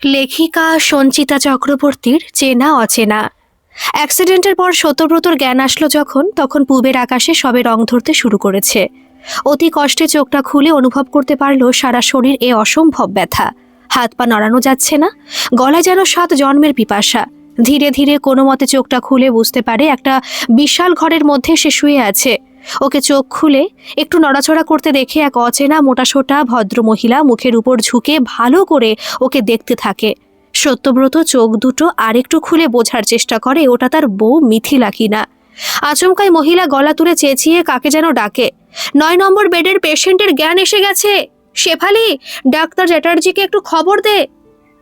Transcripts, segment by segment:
লেখিকা সঞ্চিতা চক্রবর্তীর চেনা অচেনা। অ্যাক্সিডেন্টের পর সত্যব্রতর জ্ঞান আসলো যখন, তখন পূবের আকাশে সবে রং ধরতে শুরু করেছে। অতি কষ্টে চোখটা খুলে অনুভব করতে পারল সারা শরীর এ অসম্ভব ব্যথা। হাত পা নড়ানো যাচ্ছে না, গলায় যেন 7 জন্মের পিপাসা। ধীরে ধীরে কোনো মতে চোখটা খুলে বুঝতে পারে একটা বিশাল ঘরের মধ্যে সে শুয়ে আছে। ওকে চোখ খুলে একটু নড়াচড়া করতে দেখে এক অচেনা মোটাসোটা ভদ্র মহিলা মুখের উপর ঝুঁকে ভালো করে ওকে দেখতে থাকে। সত্যব্রত চোখ দুটো আরেকটু খুলে বোঝার চেষ্টা করে ওটা তার বউ মিথিলা কিনা। আচমকাই মহিলা গলা তুলে চেঁচিয়ে কাকে যেন ডাকে। 9 নম্বর বেডের পেশেন্টের জ্ঞান এসে গেছে, শেফালি, ডাক্তার চ্যাটার্জিকে একটু খবর দে।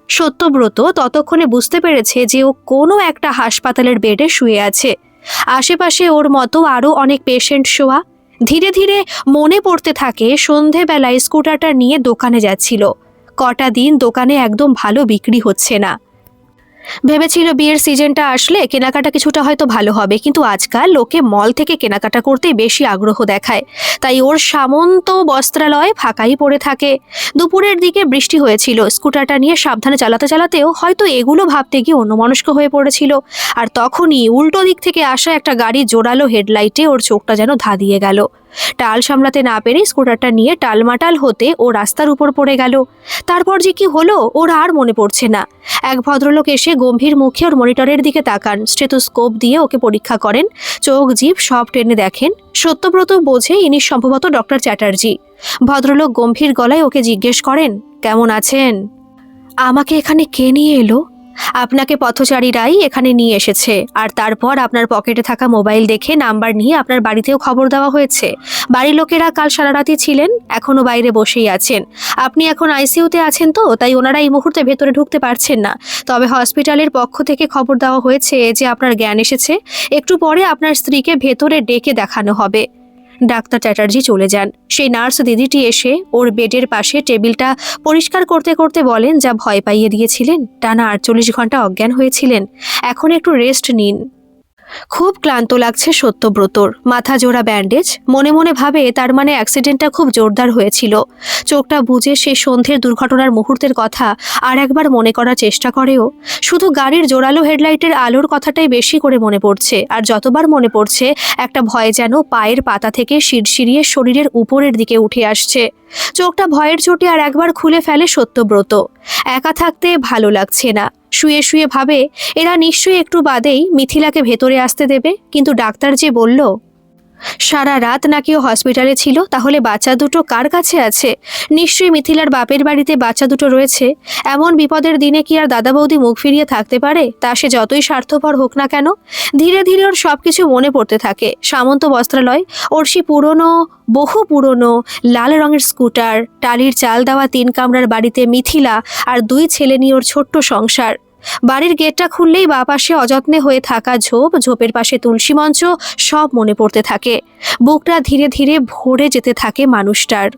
সত্যব্রত ততক্ষণে বুঝতে পেরেছে যে ও কোনো একটা হাসপাতালের বেডে শুয়ে আছে। আশেপাশে ওর মতো আরও অনেক পেশেন্ট শোয়া। ধীরে ধীরে মনে পড়তে থাকে সন্ধেবেলায় স্কুটারটা নিয়ে দোকানে যাচ্ছিল। কটা দিন দোকানে একদম ভালো বিক্রি হচ্ছে না। ভেবেছিল বিয়ের সিজনটা আসলে কেনাকাটা কিছুটা হয়তো ভালো হবে, কিন্তু আজকাল লোকে মল থেকে কেনাকাটা করতে বেশি আগ্রহ দেখায়। তাই ওর সামন্ত বস্ত্রালয় ফাঁকাই পড়ে থাকে। দুপুরের দিকে বৃষ্টি হয়েছিল। স্কুটারটা নিয়ে সাবধানে চালাতে চালাতেও হয়তো এগুলো ভাবতে গিয়ে অন্যমনস্ক হয়ে পড়েছিল। আর তখনই উল্টো দিক থেকে আসা একটা গাড়ি জোরালো হেডলাইটে ওর চোখটা যেন ধাঁধিয়ে গেল। টাল সামলাতে না পেরে স্কুটারটা নিয়ে টালমাটাল হতে ও রাস্তার উপর পড়ে গেল। তারপর যে কি হলো ওর আর মনে পড়ছে না। এক ভদ্রলোক এসে গম্ভীর মুখে ওর মনিটরের দিকে তাকান, স্টেথোস্কোপ দিয়ে ওকে পরীক্ষা করেন, চোখ জিভ সব টেনে দেখেন। সত্যব্রত বোঝে ইনি সম্ভবত ডক্টর চ্যাটার্জি। ভদ্রলোক গম্ভীর গলায় ওকে জিজ্ঞেস করেন, কেমন আছেন? আমাকে এখানে কে নিয়ে এলো? আপনাকে পথচারীরাই এখানে নিয়ে এসেছে, আর তারপর আপনার পকেটে থাকা মোবাইল দেখে নাম্বার নিয়ে আপনার বাড়িতেও খবর দেওয়া হয়েছে। বাড়ির লোকেরা কাল সারা রাতই ছিলেন, এখনো বাইরে বসেই আছেন। আপনি এখন আইসিইউতে আছেন তো, তাই ওনারা এই মুহূর্তে ভেতরে ঢুকতে পারছেন না। তবে হসপিটালের পক্ষ থেকে খবর দেওয়া হয়েছে যে আপনার জ্ঞান এসেছে। একটু পরে আপনার স্ত্রীকে ভেতরে ডেকে দেখানো হবে। ডাক্তার চ্যাটার্জি চলে যান। সেই নার্স দিদিটি এসে ওর বেডের পাশে টেবিলটা পরিষ্কার করতে করতে বলেন, যা ভয় পাইয়ে দিয়েছিলেন, টানা 48 ঘন্টা অজ্ঞান হয়েছিলেন, এখন একটু রেস্ট নিন। খুব ক্লান্ত লাগছে সত্যব্রতর। মাথা জোড়া ব্যান্ডেজ। মনে মনে ভাবে তার মানে অ্যাক্সিডেন্টটা খুব জোরদার হয়েছিল। চোখটা বুজে সেই সন্ধ্যের দুর্ঘটনার মুহূর্তের কথা আর একবার মনে করার চেষ্টা করেও শুধু গাড়ির জোরালো হেডলাইটের আলোর কথাটাই বেশি করে মনে পড়ছে। আর যতবার মনে পড়ছে একটা ভয় যেন পায়ের পাতা থেকে শিরশিরিয়ে শরীরের উপরের দিকে উঠে আসছে। চোখটা ভয়ের চোটে আর একবার খুলে ফেলে সত্যব্রত। একা থাকতে ভালো লাগছে না। শুয়ে শুয়ে ভাবে এরা নিশ্চয়ই একটু বাদেই মিথিলাকে ভেতরে আসতে দেবে, কিন্তু ডাক্তার যে বলল সারা রাত নাকি ও হসপিটালে ছিল, তাহলে বাচ্চা দুটো কার কাছে আছে? নিশ্চয়ই মিথিলার বাপের বাড়িতে বাচ্চা দুটো রয়েছে। এমন বিপদের দিনে কি আর দাদা বৌদি মুখ ফিরিয়ে থাকতে পারে? তা সে যতই স্বার্থপর হোক না কেন। ধীরে ধীরে ওর সবকিছু মনে পড়তে থাকে। সামন্ত বস্ত্রালয়, ওর সে পুরনো, বহু পুরনো লাল রঙের স্কুটার, টালির চাল দেওয়া 3 কামরার বাড়িতে মিথিলা আর 2 ছেলে নিয়ে ওর ছোট্ট সংসার। বাড়ির গেটটা খুললেই বা পাশে অযত্নে হয়ে থাকা ঝোপ, ঝোপের পাশে তুলসী মঞ্চ, সব মনে পড়তে থাকে। বুকটা ধীরে ধীরে ভরে যেতে থাকে মানুষটার।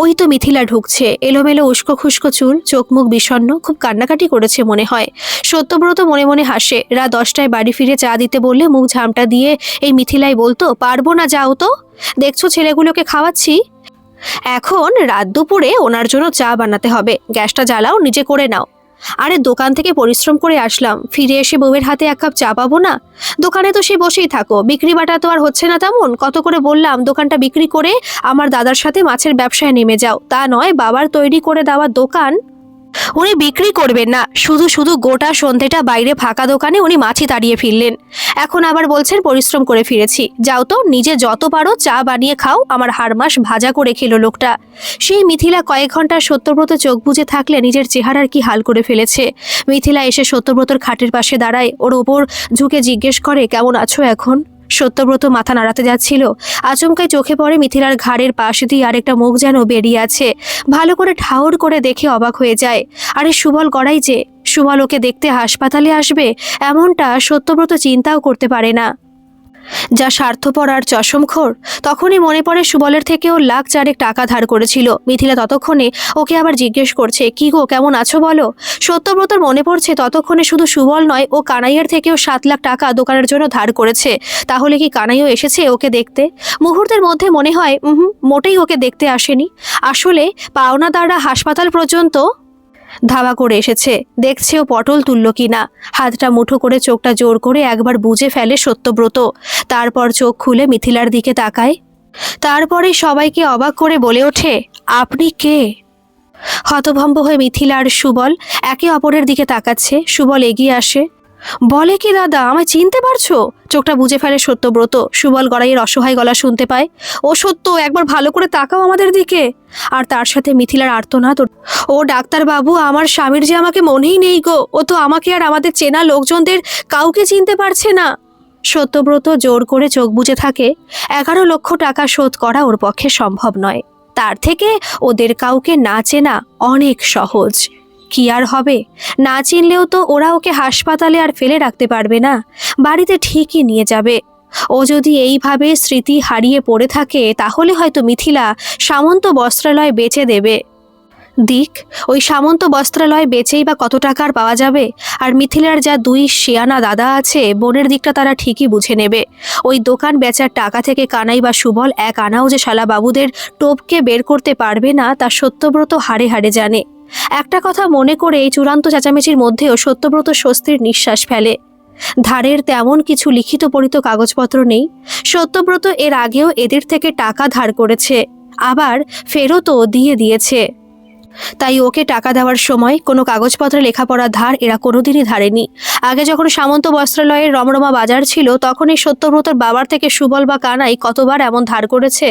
ওই তো মিথিলা ঢুকছে, এলোমেলো উস্কো খুস্কো চুল, চোখ মুখ বিষণ্ণ, খুব কান্নাকাটি করেছে মনে হয়। সত্যব্রত মনে মনে হাসে। রাত 10টায় বাড়ি ফিরে চা দিতে বললে মুখ ঝামটা দিয়ে এই মিথিলাই বলতো, পারবো না, যাও তো, দেখছো ছেলেগুলোকে খাওয়াচ্ছি। এখন রাত দুপুরে ওনার জন্য চা বানাতে হবে, গ্যাসটা জ্বালাও, নিজে করে নাও। আরে দোকান থেকে পরিশ্রম করে আসলাম, ফিরে এসে বউয়ের হাতে 1 কাপ চা পাবো না? দোকানে তো সে বসেই থাকো, বিক্রি বাটা তো আর হচ্ছে না তেমন। কত করে বললাম দোকানটা বিক্রি করে আমার দাদার সাথে মাছের ব্যবসায় নেমে যাও, তা নয়, বাবার তৈরি করে দেওয়া দোকান উনি বিক্রি করবেন না। শুধু শুধু গোটা সন্ধেটা বাইরে ফাঁকা দোকানে উনি মাছি তাড়িয়ে ফিরলেন। এখন আবার বলছেন পরিশ্রম করে ফিরেছি। যাও তো, নিজে যত পারো চা বানিয়ে খাও। আমার হাড়মাস ভাজা করে খেলো লোকটা। সেই মিথিলা কয়েক ঘন্টা সত্যব্রত চোখ বুজে থাকলে নিজের চেহারার কি হাল করে ফেলেছে। মিথিলা এসে সত্যব্রতর খাটের পাশে দাঁড়ায়, ওর ওপর ঝুঁকে জিজ্ঞেস করে, কেমন আছো এখন? সত্যব্রত মাথা নাড়াতে যাচ্ছিল, আচমকাই চোখে পড়ে মিথিলার ঘাড়ের পাশ দিয়ে আরেকটা মুখ যেন বেরিয়ে আছে। ভালো করে ঠাউর করে দেখে অবাক হয়ে যায়। আরে সুবল গড়াই যে। সুবল ওকে দেখতে হাসপাতালে আসবে এমনটা সত্যব্রত চিন্তাও করতে পারে না। যা স্বার্থপর আর চশমখোর। তখনই মনে পড়ে সুবলের থেকেও লাখ 4 টাকা ধার করেছিল। মিথিলা ততক্ষণে ওকে আবার জিজ্ঞেস করছে, কি গো, কেমন আছো বলো? সত্যব্রতর মনে পড়ছে ততক্ষণে শুধু সুবল নয়, ও কানাইয়ের থেকেও 7 লাখ টাকা দোকানের জন্য ধার করেছে। তাহলে কি কানাইও এসেছে ওকে দেখতে? মুহূর্তের মধ্যে মনে হয় মোটেই ওকে দেখতে আসেনি। আসলে পাওনাদাররা হাসপাতাল পর্যন্ত ধাওয়া করে এসেছে, দেখছে ও পটল তুলল কিনা। হাতটা মুঠো করে চোখটা জোর করে একবার বুজে ফেলে সত্যব্রত, তারপর চোখ খুলে মিথিলার দিকে তাকায়। তারপরে সবাইকে অবাক করে বলে ওঠে, আপনি কে? হতভম্ব হয়ে মিথিলা আর সুবল একে অপরের দিকে তাকাচ্ছে। সুবল এগিয়ে আসে, বলে কি দাদা, আমায় চিনতে পারছো? চোখটা বুজে ফেলে সত্যব্রত। সুবল গড়াইয়ের অসহায় গলা শুনতে পায়, ও সত্য, একবার ভালো করে তাকাও আমাদের দিকে। আর তার সাথে মিথিলার আর্তনাদ, ও ডাক্তার বাবু, আমার স্বামীর যে আমাকে মনেই নেই গো, ও তো আমাকে আর আমাদের চেনা লোকজনদের কাউকে চিনতে পারছে না। সত্যব্রত জোর করে চোখ বুজে থাকে। 11 লক্ষ টাকা শোধ করা ওর পক্ষে সম্ভব নয়, তার থেকে ওদের কাউকে না চেনা অনেক সহজ। কি আর হবে, না চিনলেও তো ওরা ওকে হাসপাতালে আর ফেলে রাখতে পারবে না, বাড়িতে ঠিকই নিয়ে যাবে। ও যদি এইভাবে স্মৃতি হারিয়ে পড়ে থাকে তাহলে হয়তো মিথিলা সামন্ত বস্ত্রালয় বেচে দেবে। দিক, ওই সামন্ত বস্ত্রালয় বেচেই বা কত টাকার পাওয়া যাবে? আর মিথিলার যা 2 শিয়ানা দাদা আছে, বোনের দিকটা তারা ঠিকই বুঝে নেবে। ওই দোকান বেচার টাকা থেকে কানাই বা সুবল 1 আনাও যে শালা বাবুদের টোপকে বের করতে পারবে না, তা সত্যব্রত হাড়ে হাড়ে জানে। একটা কথা মনে করে এই চূড়ান্ত চেঁচামেচির মধ্যেও সত্যব্রত স্বস্তির নিঃশ্বাস ফেলে। ধারের তেমন কিছু লিখিত পড়িত কাগজপত্র নেই। সত্যব্রত এর আগেও এদের থেকে টাকা ধার করেছে, আবার ফেরতও দিয়ে দিয়েছে। তাই ওকে টাকা দেওয়ার সময় কোনো কাগজপত্রে লেখাপড়া ধার এরা কোনোদিনই ধারেনি। আগে যখন সামন্ত বস্ত্রালয়ের রমরমা বাজার ছিল, তখন এই সত্যব্রতর বাবার থেকে সুবল বা কানাই কতবার এমন ধার করেছে।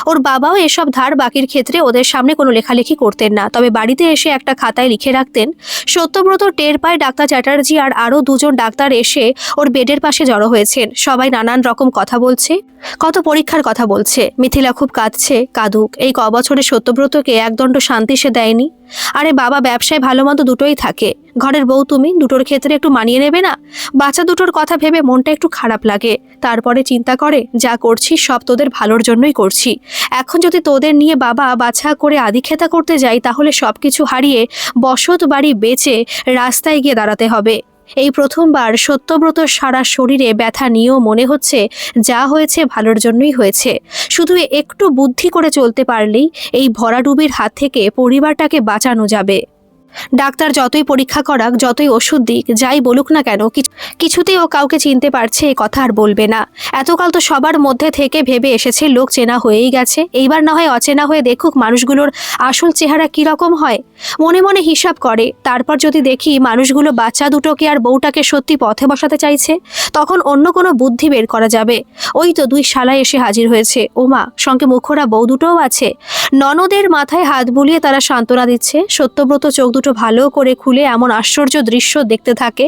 ওর বাবাও এসব ধার বাকির ক্ষেত্রে ওদের সামনে কোনো লেখালেখি করতেন না, তবে বাড়িতে এসে একটা খাতায় লিখে রাখতেন। সত্যব্রত টের পায় ডাক্তার চ্যাটার্জি আর আরও 2 জন ডাক্তার এসে ওর বেডের পাশে জড়ো হয়েছেন। সবাই নানান রকম কথা বলছে, কত পরীক্ষার কথা বলছে। মিথিলা খুব কাঁদছে, কাঁদুক, এই বছরে সত্যব্রতকে একদণ্ড শান্তি সে দেয়নি। আরে বাবা, ব্যবসায় ভালো মন্দ দুটোই থাকে, ঘরের বউ তুমি, দুটোর ক্ষেত্রে একটু মানিয়ে নেবে না? বাচ্চা দুটোর কথা ভেবে মনটা একটু খারাপ লাগে। তারপরে চিন্তা করে, যা করছি সব তোদের ভালোর জন্যই করছি। এখন যদি তোদের নিয়ে বাবা বাছা করে আদিক্ষেতা করতে যাই, তাহলে সব কিছু হারিয়ে বসত বাড়ি বেচে রাস্তায় গিয়ে দাঁড়াতে হবে। এই প্রথমবার সত্যব্রত সারা শরীরে ব্যথা নিয়েও মনে হচ্ছে যা হয়েছে ভালোর জন্যই হয়েছে। শুধু একটু বুদ্ধি করে চলতে পারলেই এই ভরাডুবির হাত থেকে পরিবারটাকে বাঁচানো যাবে। ডাক্তার যতই পরীক্ষা করাক, যতই ওষুধ দিক, যাই বলুক না কেন, কিছুতেই ও কাউকে চিনতে পারছে এ কথা আর বলবে না। এতকাল তো সবার মধ্যে থেকে ভেবে এসেছে লোক চেনা হয়েই গেছে, এইবার না হয় অচেনা হয়ে দেখুক মানুষগুলোর আসল চেহারা কীরকম হয়। মনে মনে হিসাব করে, তারপর যদি দেখি মানুষগুলো বাচ্চা দুটোকে আর বউটাকে সত্যি পথে বসাতে চাইছে, তখন অন্য কোনো বুদ্ধি বের করা যাবে। ওই তো 2 শালা এসে হাজির হয়েছে, ওমা, সঙ্গে মুখরা বউ দুটোও আছে। ননদের মাথায় হাত বুলিয়ে তারা সান্ত্বনা দিচ্ছে। সত্যব্রত চোখ দুটো ভালো করে খুলে এমন আশ্চর্য দৃশ্য দেখতে থাকে।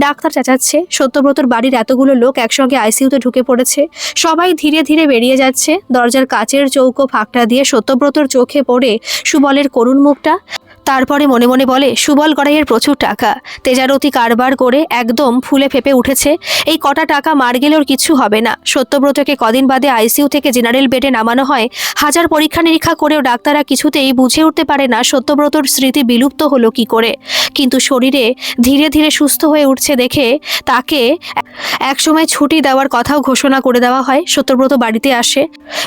ডাক্তার চেঁচাচ্ছে, সত্যব্রতর বাড়ির এতগুলো লোক একসঙ্গে আইসিইউতে ঢুকে পড়েছে। সবাই ধীরে ধীরে বেরিয়ে যাচ্ছে। দরজার কাচের চৌকো ফাঁকটা দিয়ে সত্যব্রতর চোখে পড়ে সুবলের করুণ মুখটা। তারপরে মনে মনে বলে, সুবল গড়াইয়ের প্রচুর টাকা, তেজারতি কারবার করে একদম ফুলে ফেপে উঠেছে। এই কটা টাকা মার গেলে ওর কিছু হবে না। সত্যব্রতকে কদিন বাদে আইসিইউ থেকে জেনারেল বেডে নামানো হয়। হাজার পরীক্ষা নিরীক্ষা করেও ডাক্তাররা কিছুতেই বুঝে উঠতে পারে না সত্যব্রতর স্মৃতি বিলুপ্ত হলো কি করে। কিন্তু শরীরে ধীরে ধীরে সুস্থ হয়ে উঠছে দেখে তাকে একসময় ছুটি দেওয়ার কথাও ঘোষণা করে দেওয়া হয়। সত্যব্রত বাড়িতে আসে।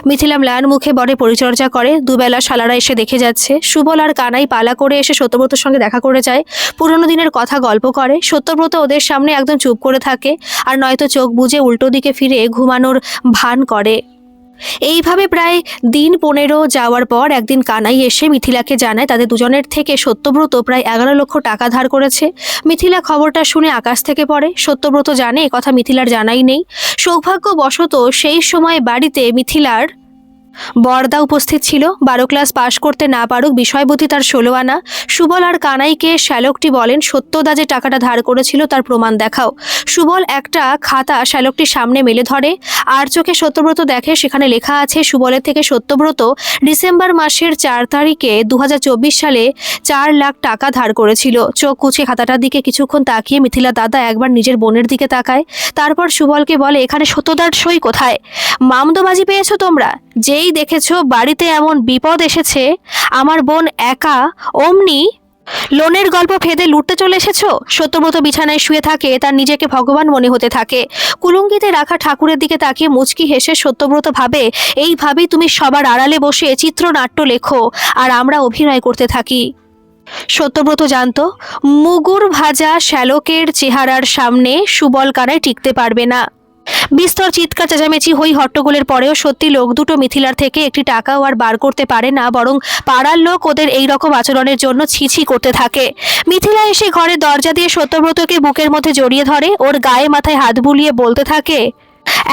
মিথিলা ম্লান মুখে বড় পরিচর্যা করে। দুবেলা শালারা এসে দেখে যাচ্ছে। সুবল আর কানাই পালা করে এসে সত্যব্রতর সঙ্গে দেখা করে যায়, পুরনো দিনের কথা গল্প করে। সত্যব্রত ওদের সামনে একদম চুপ করে থাকে, আর নয়তো চোখ বুজে উল্টো দিকে ফিরে ঘুমানোর ভান করে। এইভাবে প্রায় দিন 15 যাওয়ার পর একদিন কানাই এসে মিথিলাকে জানায় তাদের দুজনের থেকে সত্যব্রত প্রায় 11 লক্ষ টাকা ধার করেছে। মিথিলা খবরটা শুনে আকাশ থেকে পড়ে। সত্যব্রত জানে এ কথা মিথিলার জানাই নেই। সৌভাগ্যবশত সেই সময় বাড়িতে মিথিলার বরদা উপস্থিত ছিল। 12 ক্লাস পাশ করতে না পারুক, বিষয়বতী তার 16 আনা। সুবল আর কানাইকে শ্যালকটি বলেন, সত্যদা যে টাকাটা ধার করেছিল তার প্রমাণ দেখাও। সুবল একটা খাতা শ্যালকটির সামনে মেলে ধরে। আর চোখে সত্যব্রত দেখে সেখানে লেখা আছে, সুবলের থেকে সত্যব্রত ডিসেম্বর মাসের 4 তারিখে 2024 সালে 4 লাখ টাকা ধার করেছিল। চোখ কুচে খাতাটার দিকে কিছুক্ষণ তাকিয়ে মিথিলা দাদা একবার নিজের বোনের দিকে তাকায়। তারপর সুবলকে বলে, এখানে সত্যদার সই কোথায়? মামদোবাজি পেয়েছো তোমরা? যেই দেখেছো বাড়িতে এমন বিপদ এসেছে, আমার বোন একা অমনি লোনের গল্প ফেদে লুটতে চলে এসেছো? সত্যব্রত বিছানায় শুয়ে থাকে, তার নিজেকে ভগবান মনে হতে থাকে। কুলুঙ্গিতে রাখা ঠাকুরের দিকে তাকিয়ে মুচকি হেসে সত্যব্রত ভাবে, এইভাবেই তুমি সবার আড়ালে বসে চিত্রনাট্য লেখো আর আমরা অভিনয় করতে থাকি। সত্যব্রত জানতো মুগুর ভাজা শ্যালকের চেহারার সামনে সুবলকানায় টিকতে পারবে না। বিস্তর চিৎকার চেঁচামেচি হই হট্টগোলের পরেও সত্যি লোক দুটো মিথিলার থেকে একটি টাকাও আর বার করতে পারে না, বরং পাড়ার লোক ওদের এই রকম আচরণের জন্য ছিছি করতে থাকে। মিথিলা এসে ঘরের দরজা দিয়ে সত্যব্রতকে বুকের মধ্যে জড়িয়ে ধরে, ওর গায়ে মাথায় হাত বুলিয়ে বলতে থাকে,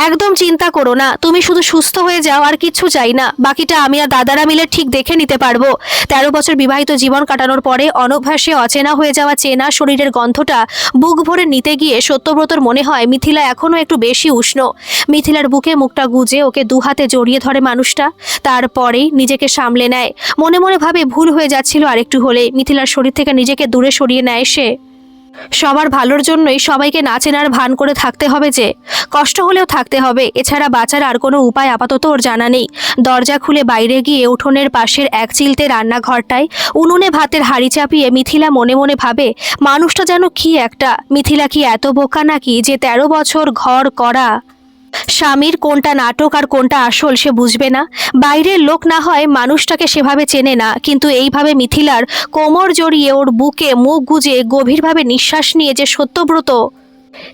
একদম চিন্তা করো না, তুমি শুধু সুস্থ হয়ে যাও, আর কিচ্ছু চাই না, বাকিটা আমি আর দাদারা মিলে ঠিক দেখে নিতে পারবো। 13 বছর বিবাহিত জীবন কাটানোর পরে অনভ্যাসে অচেনা হয়ে যাওয়া চেনা শরীরের গন্ধটা বুক ভরে নিতে গিয়ে সত্যব্রতর মনে হয় মিথিলা এখনো একটু বেশি উষ্ণ। মিথিলার বুকে মুখটা গুজে ওকে দুহাতে জড়িয়ে ধরে মানুষটা, তারপরেই নিজেকে সামলে নেয়। মনে মনে ভাবে ভুল হয়ে যাচ্ছিল আরেকটু হলে। মিথিলার শরীর থেকে নিজেকে দূরে সরিয়ে নেয় সে। সবার ভালোর জন্যই সবাইকে না চেনার ভান করে থাকতে হবে, যে কষ্ট হলেও থাকতে হবে, এছাড়া বাঁচার আর কোনো উপায় আপাতত ওর জানা নেই। দরজা খুলে বাইরে গিয়ে উঠোনের পাশের এক চিলতে রান্নাঘরটায় উনুনে ভাতের হাঁড়ি চাপিয়ে মিথিলা মনে মনে ভাবে, মানুষটা যেন কি একটা। মিথিলা কি এত বোকা নাকি যে 13 বছর ঘর করা স্বামীর কোনটা নাটক আর কোনটা আসল সে বুঝবে না? বাইরের লোক না হয় মানুষটাকে সেভাবে চেনে না, কিন্তু এইভাবে মিথিলার কোমর জড়িয়ে ওর বুকে মুখ গুজে গভীরভাবে নিঃশ্বাস নিয়ে যে সত্যব্রত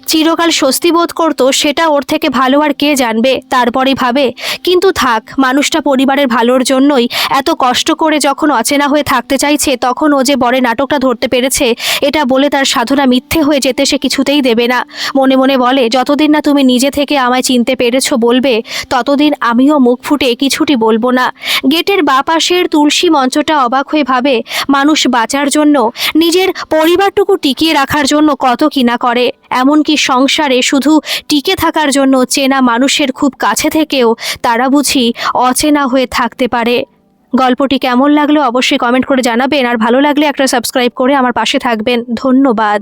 চিরকাল স্বস্তি বোধ করত, সেটা ওর থেকে ভালো আর কে জানবে? তারপরেই ভাবে, কিন্তু থাক, মানুষটা পরিবারের ভালোর জন্যই এত কষ্ট করে যখন অচেনা হয়ে থাকতে চাইছে, তখন ও যে বরে নাটকটা ধরতে পেরেছে, এটা বলে তার সাধনা মিথ্যে হয়ে যেতে সে কিছুতেই দেবে না। মনে মনে বলে, যতদিন না তুমি নিজে থেকে আমায় চিনতে পেরেছো বলবে, ততদিন আমিও মুখ ফুটে কিছুটি বলবো না। গেটের বাঁ পাশের তুলসী মঞ্চটা অবাক হয়ে ভাবে, মানুষ বাঁচার জন্য, নিজের পরিবারটুকু টিকিয়ে রাখার জন্য কত কিনা করে। এমনকি সংসারে শুধু টিকে থাকার জন্য চেনা মানুষের খুব কাছে থেকেও তারা বুঝি অচেনা হয়ে থাকতে পারে। গল্পটি কেমন লাগলো অবশ্যই কমেন্ট করে জানাবেন, আর ভালো লাগলে একটা সাবস্ক্রাইব করে আমার পাশে থাকবেন। ধন্যবাদ।